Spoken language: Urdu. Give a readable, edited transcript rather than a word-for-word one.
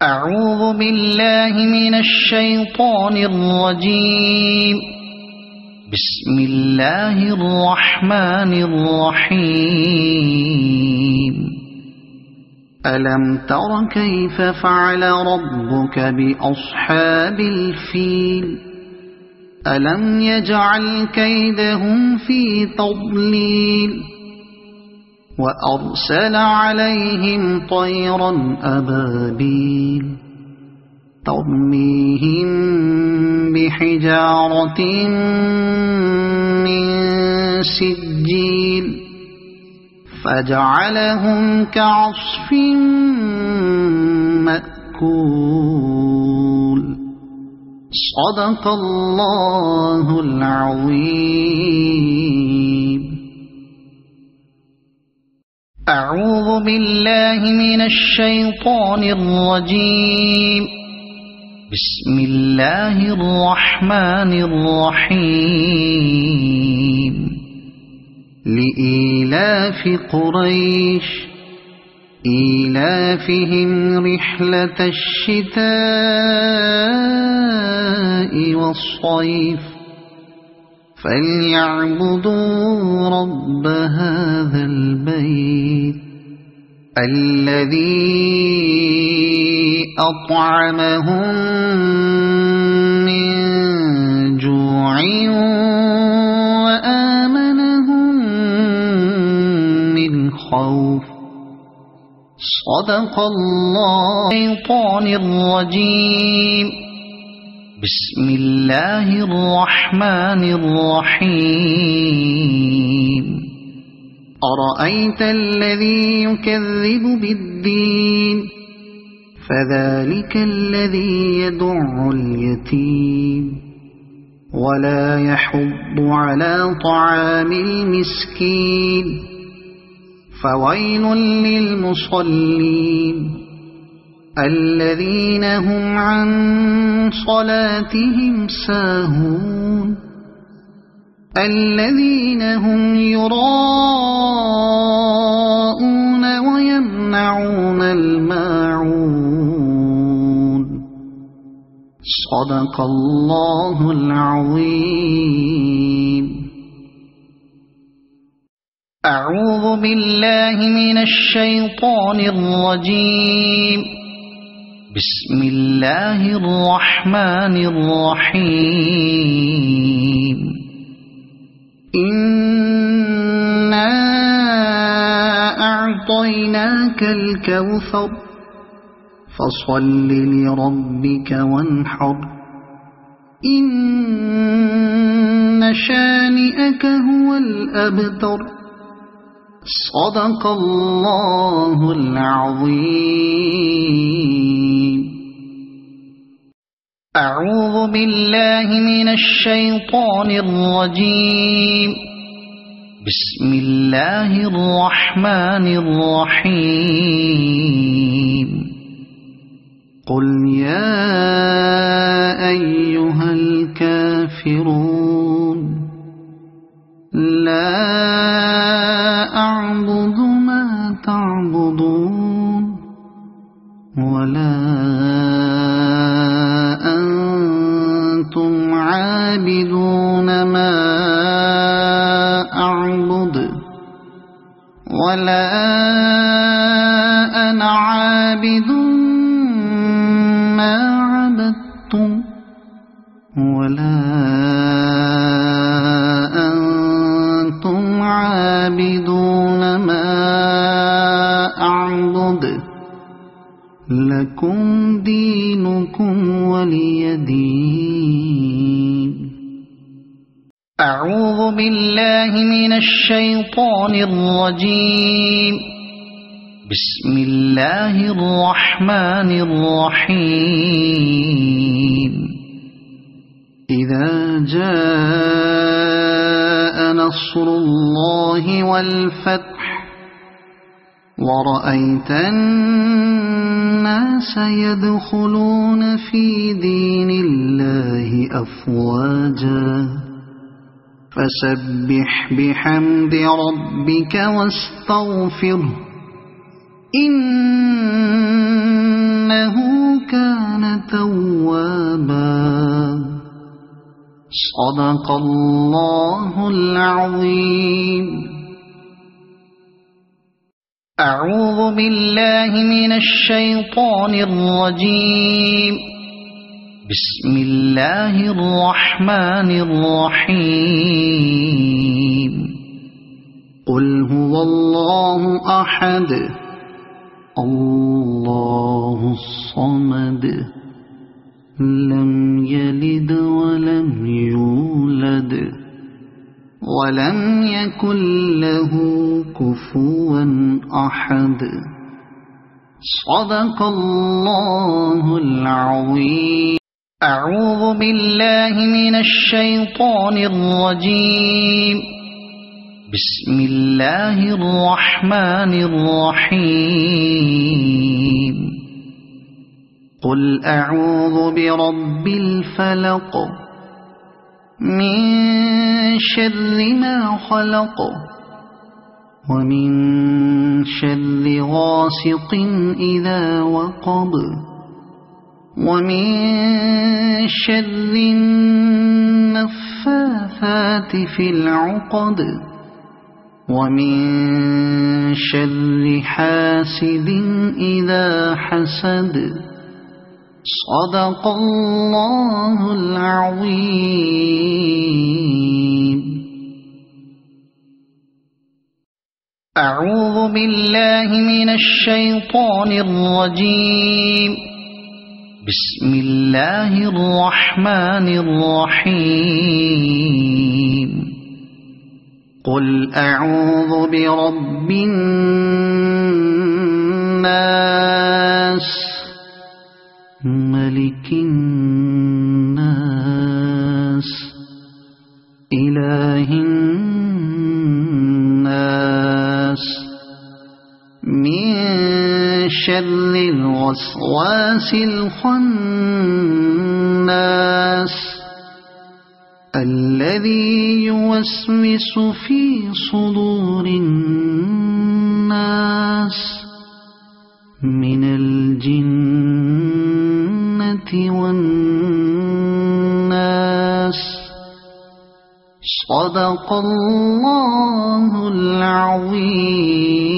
أعوذ بالله من الشيطان الرجيم. بسم الله الرحمن الرحيم. ألم تر كيف فعل ربك بأصحاب الفيل؟ ألم يجعل كيدهم في تضليل وأرسل عليهم طيرا أبابيل ترميهم بحجارة من سجيل فجعلهم كعصف مأكول. صدق الله العظيم. أعوذ بالله من الشيطان الرجيم. بسم الله الرحمن الرحيم. لإيلاف قريش إيلافهم رحلة الشتاء والصيف فليعبدوا رب هذا البيت الذي أطعمهم من جوع وآمنهم من خوف. صدق الله الشيطان الرجيم. بسم الله الرحمن الرحيم. أرأيت الذي يكذب بالدين فذلك الذي يدع اليتيم ولا يحض على طعام المسكين فويل للمصلين الذين هم عن صلاتهم ساهون الذين هم يراءون ويمنعون الماعون. صدق الله العظيم. أعوذ بالله من الشيطان الرجيم. بسم الله الرحمن الرحيم. إنا أعطيناك الكوثر فصل لربك وانحر إن شانئك هو الأبتر. صدق الله العظيم. أعوذ بالله من الشيطان الرجيم. بسم الله الرحمن الرحيم. قل يا أيها الكافرون لا أعبد ما تعبدون ولا أنتم عابدون ما أعبد ولا أنا عابد ما عبدتم ولا أنتم عابدون ما أعبد لكم دينكم ولي دين. أعوذ بالله من الشيطان الرجيم. بسم الله الرحمن الرحيم. إذا جاء نصر الله والفتح ورأيت الناس يدخلون في دين الله أفواجا فسبح بحمد ربك واستغفره إنه كان توابا. صدق الله العظيم. أعوذ بالله من الشيطان الرجيم. بسم الله الرحمن الرحيم. قل هو الله أحد الله الصمد لم يلد ولم يولد ولم يكن له كفوا أحد. صدق الله العظيم. أعوذ بالله من الشيطان الرجيم. بسم الله الرحمن الرحيم. قل أعوذ برب الفلق من شر ما خلق ومن شر غاسق إذا وقب ومن شر النفاثات في العقد ومن شر حاسد إذا حسد. صدق الله العظيم. أعوذ بالله من الشيطان الرجيم. بسم الله الرحمن الرحيم. قل أعوذ برب الناس ملك الناس إله الناس من شر الوسواس الخناس الذي يوسوس في صدور الناس من الجنة والناس. صدق الله العظيم.